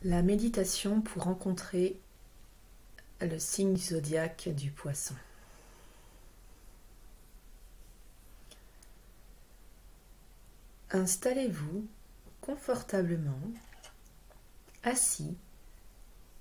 La méditation pour rencontrer le signe zodiaque du Poisson. Installez-vous confortablement, assis,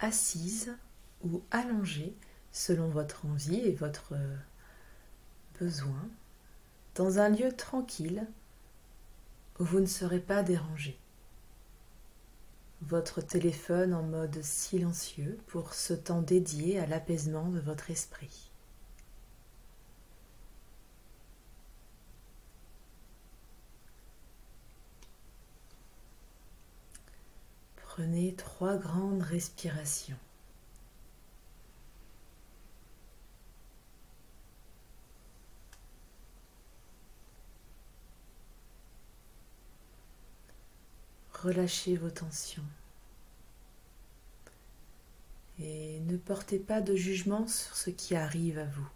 assise ou allongé selon votre envie et votre besoin, dans un lieu tranquille où vous ne serez pas dérangé. Votre téléphone en mode silencieux pour ce temps dédié à l'apaisement de votre esprit. Prenez 3 grandes respirations. Relâchez vos tensions et ne portez pas de jugement sur ce qui arrive à vous.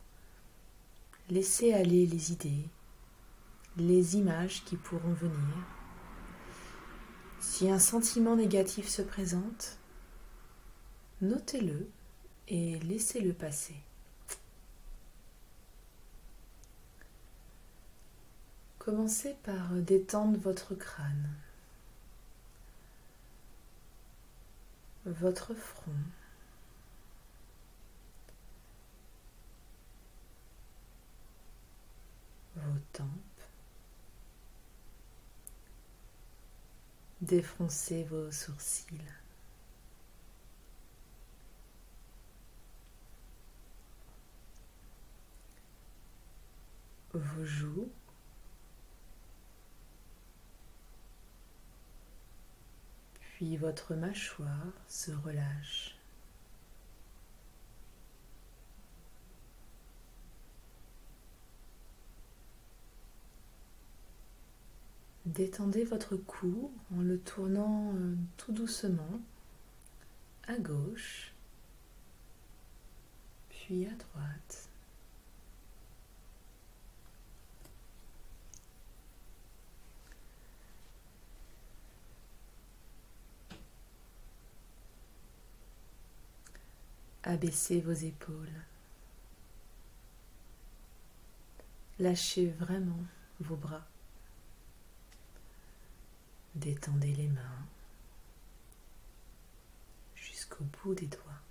Laissez aller les idées, les images qui pourront venir. Si un sentiment négatif se présente, notez-le et laissez-le passer. Commencez par détendre votre crâne, votre front, vos tempes, défroncez vos sourcils, vos joues, puis votre mâchoire se relâche. Détendez votre cou en le tournant tout doucement à gauche, puis à droite. Abaissez vos épaules. Lâchez vraiment vos bras. Détendez les mains jusqu'au bout des doigts.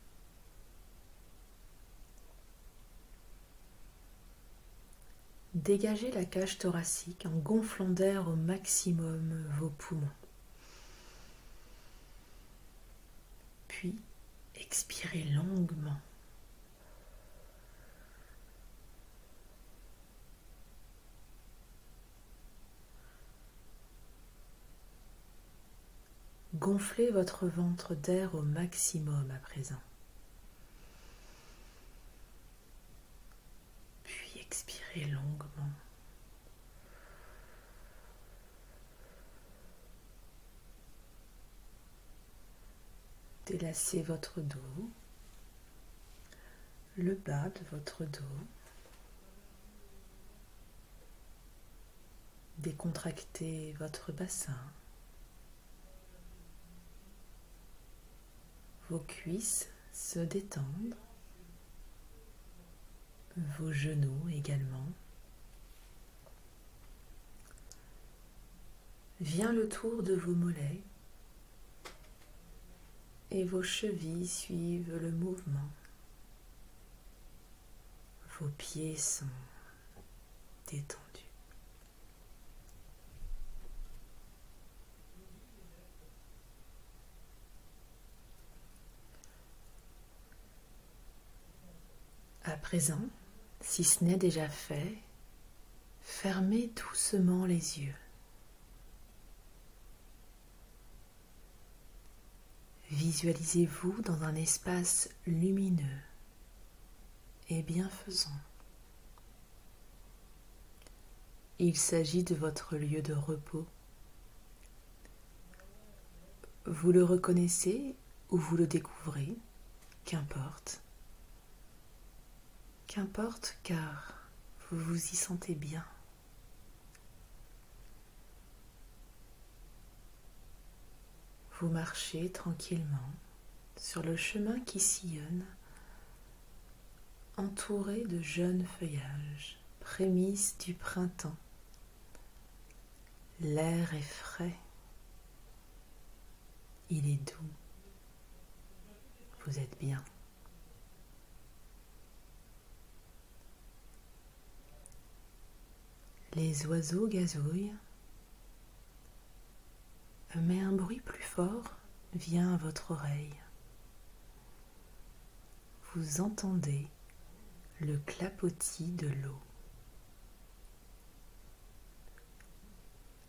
Dégagez la cage thoracique en gonflant d'air au maximum vos poumons. Puis, expirez longuement. Gonflez votre ventre d'air au maximum à présent. Puis expirez longuement. Délassez votre dos, le bas de votre dos. Décontractez votre bassin. Vos cuisses se détendent, vos genoux également. Vient le tour de vos mollets et vos chevilles suivent le mouvement. Vos pieds sont détendus. À présent, si ce n'est déjà fait, fermez doucement les yeux. Visualisez-vous dans un espace lumineux et bienfaisant. Il s'agit de votre lieu de repos. Vous le reconnaissez ou vous le découvrez, qu'importe. Qu'importe car vous vous y sentez bien. Vous marchez tranquillement sur le chemin qui sillonne, entouré de jeunes feuillages, prémices du printemps. L'air est frais, il est doux, vous êtes bien. Les oiseaux gazouillent, mais un bruit plus fort vient à votre oreille. Vous entendez le clapotis de l'eau.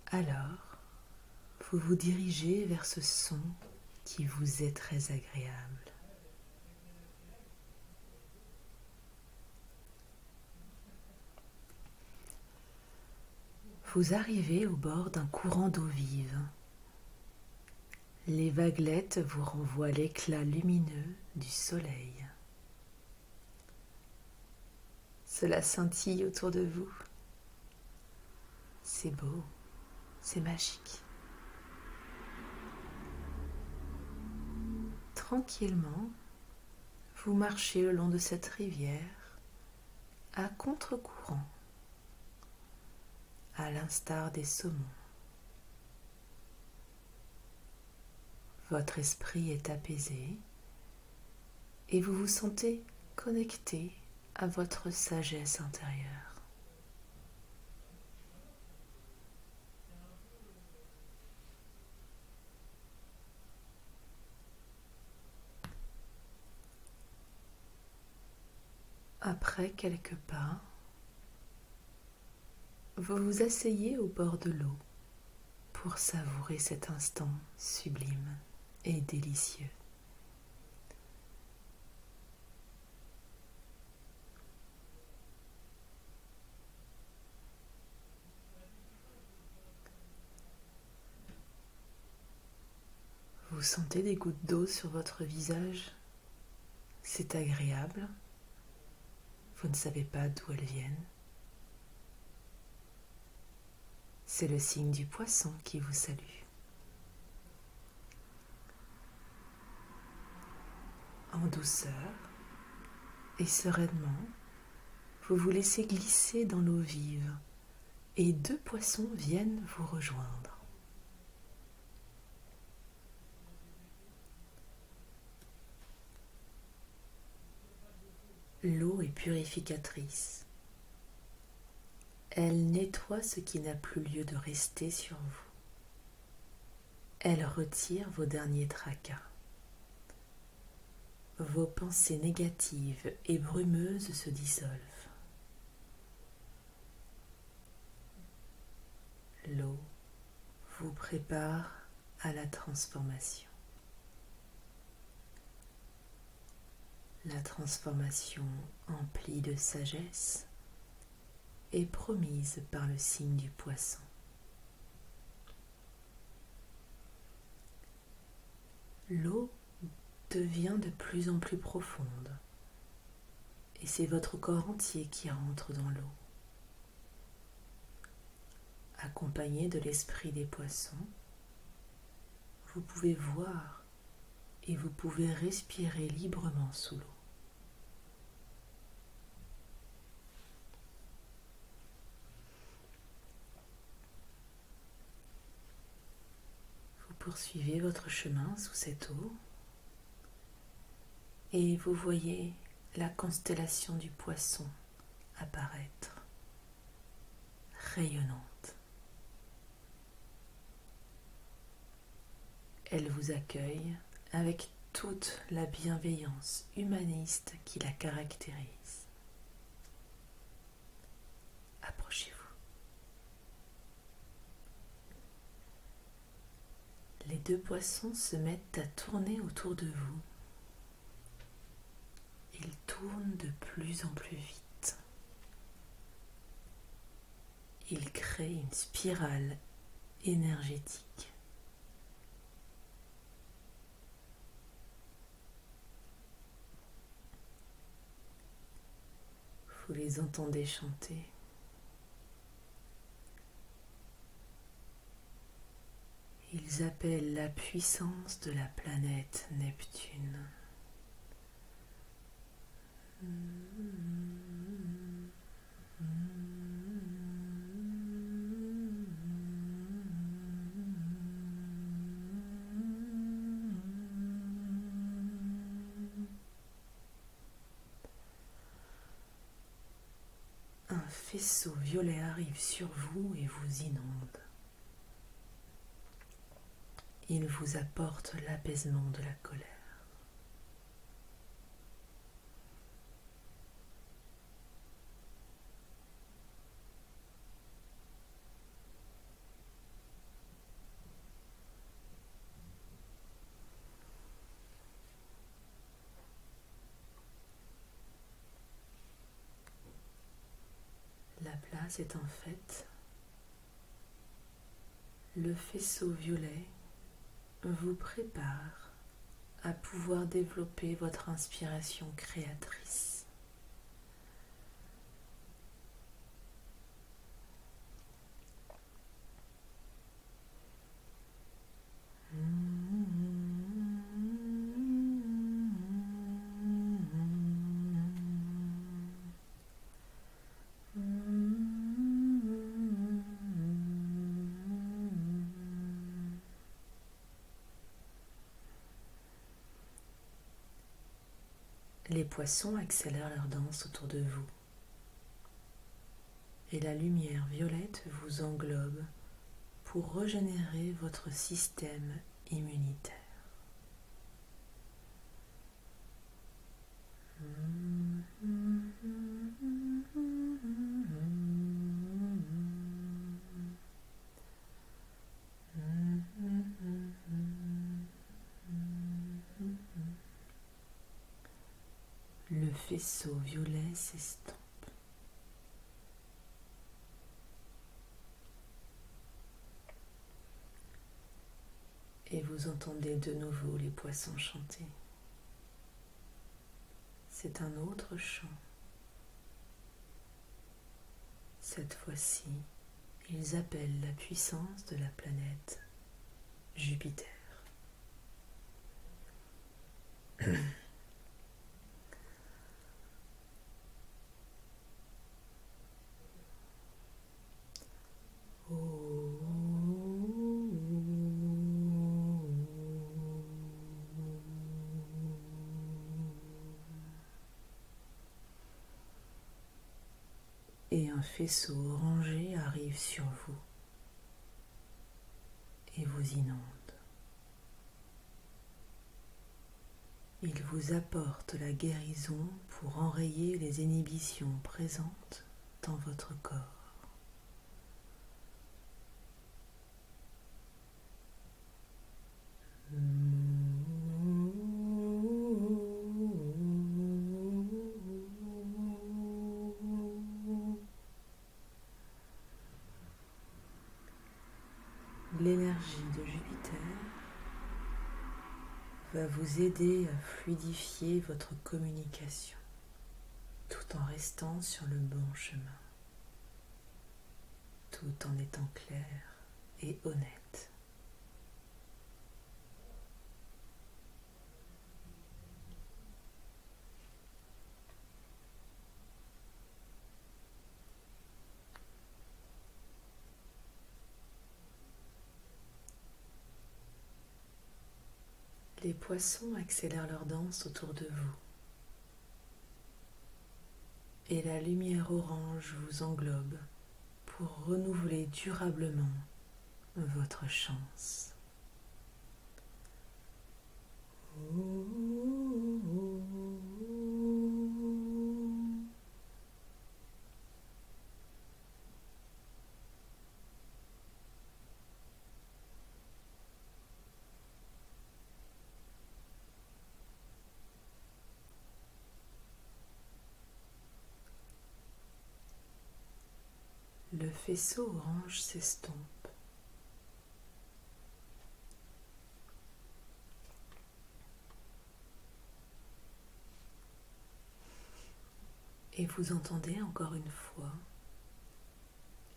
Alors, vous vous dirigez vers ce son qui vous est très agréable. Vous arrivez au bord d'un courant d'eau vive. Les vaguelettes vous renvoient l'éclat lumineux du soleil. Cela scintille autour de vous. C'est beau, c'est magique. Tranquillement, vous marchez le long de cette rivière à contre-courant, à l'instar des saumons. Votre esprit est apaisé et vous vous sentez connecté à votre sagesse intérieure. Après quelques pas, vous vous asseyez au bord de l'eau pour savourer cet instant sublime et délicieux. Vous sentez des gouttes d'eau sur votre visage. C'est agréable. Vous ne savez pas d'où elles viennent. C'est le signe du poisson qui vous salue. En douceur et sereinement, vous vous laissez glisser dans l'eau vive et 2 poissons viennent vous rejoindre. L'eau est purificatrice. Elle nettoie ce qui n'a plus lieu de rester sur vous. Elle retire vos derniers tracas. Vos pensées négatives et brumeuses se dissolvent. L'eau vous prépare à la transformation. La transformation emplie de sagesse est promise par le signe du poisson. L'eau devient de plus en plus profonde et c'est votre corps entier qui rentre dans l'eau. Accompagné de l'esprit des poissons, vous pouvez voir et vous pouvez respirer librement sous l'eau. Vous poursuivez votre chemin sous cette eau et vous voyez la constellation du poisson apparaître, rayonnante. Elle vous accueille avec toute la bienveillance humaniste qui la caractérise. Approchez-vous. Les 2 poissons se mettent à tourner autour de vous. Ils tournent de plus en plus vite. Ils créent une spirale énergétique. Vous les entendez chanter. Ils Ils appellent la puissance de la planète Neptune. Un faisceau violet arrive sur vous et vous inonde. Il vous apporte l'apaisement de la colère. La place est en fait le faisceau violet vous prépare à pouvoir développer votre inspiration créatrice. Les poissons accélèrent leur danse autour de vous et la lumière violette vous englobe pour régénérer votre système immunitaire. Le faisceau violet s'estompe. Et vous entendez de nouveau les poissons chanter. C'est un autre chant. Cette fois-ci, ils appellent la puissance de la planète Jupiter. Et un faisceau orangé arrive sur vous et vous inonde. Il vous apporte la guérison pour enrayer les inhibitions présentes dans votre corps. L'énergie de Jupiter va vous aider à fluidifier votre communication tout en restant sur le bon chemin, tout en étant clair et honnête. Les poissons accélèrent leur danse autour de vous et la lumière orange vous englobe pour renouveler durablement votre chance. Le faisceau orange s'estompe. Et vous entendez encore une fois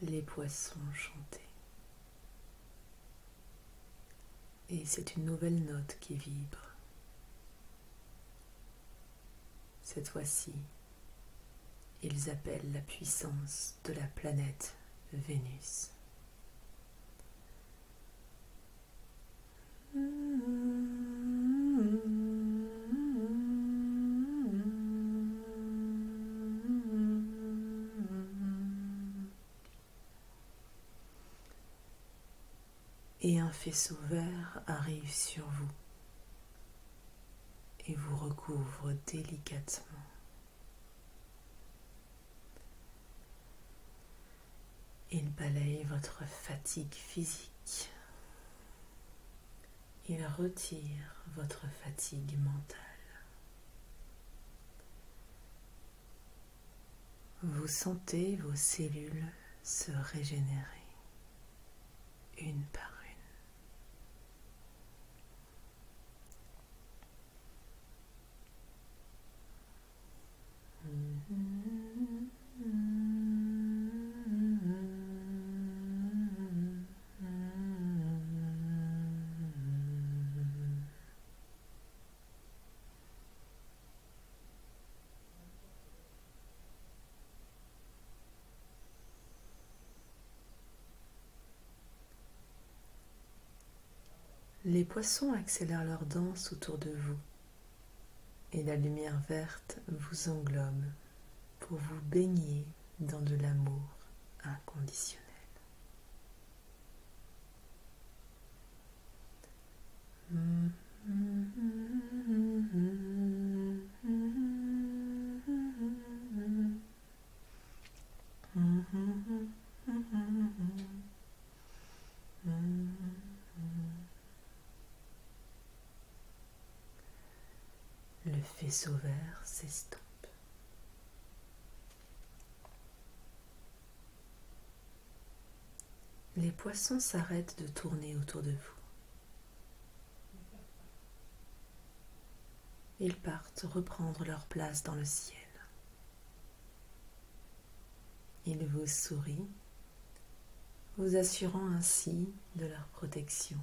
les poissons chanter. et c'est une nouvelle note qui vibre. Cette fois-ci, ils appellent la puissance de la planète Vénus. Et un faisceau vert arrive sur vous et vous recouvre délicatement. Il balaye votre fatigue physique. Il retire votre fatigue mentale. Vous sentez vos cellules se régénérer, une par une. Les poissons accélèrent leur danse autour de vous et la lumière verte vous englobe pour vous baigner dans de l'amour inconditionnel. Le faisceau vert s'estompe. Les poissons s'arrêtent de tourner autour de vous. Ils partent reprendre leur place dans le ciel. Ils vous sourient, vous assurant ainsi de leur protection.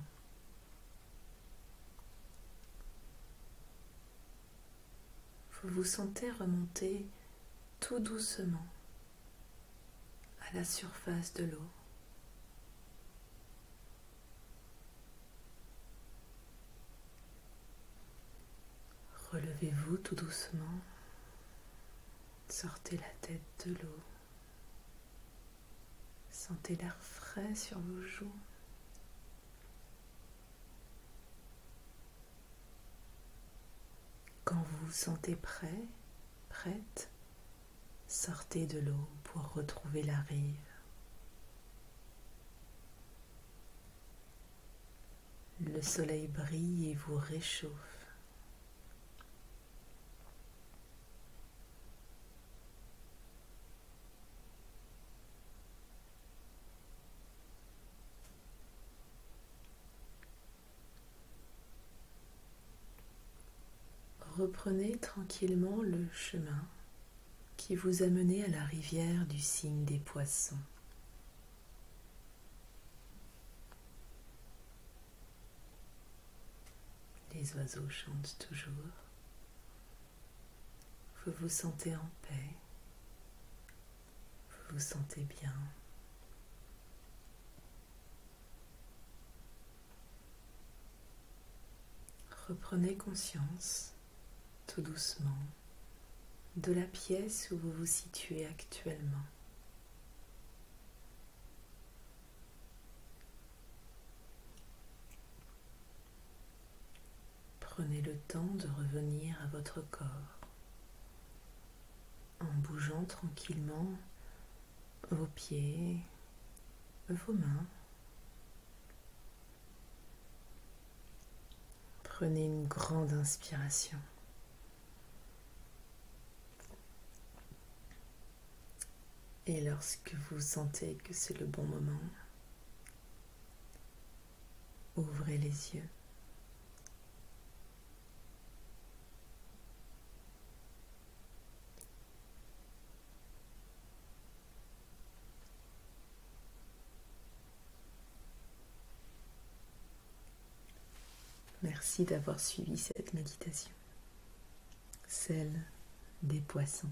Vous vous sentez remonter tout doucement à la surface de l'eau. Relevez-vous tout doucement, sortez la tête de l'eau, sentez l'air frais sur vos joues. Quand vous vous sentez prêt, prête, sortez de l'eau pour retrouver la rive. Le soleil brille et vous réchauffe. Reprenez tranquillement le chemin qui vous a mené à la rivière du signe des poissons. Les oiseaux chantent toujours. Vous vous sentez en paix. Vous vous sentez bien. Reprenez conscience, tout doucement, de la pièce où vous vous situez actuellement. Prenez le temps de revenir à votre corps en bougeant tranquillement vos pieds, vos mains. Prenez une grande inspiration. Et lorsque vous sentez que c'est le bon moment, ouvrez les yeux. Merci d'avoir suivi cette méditation, celle des poissons.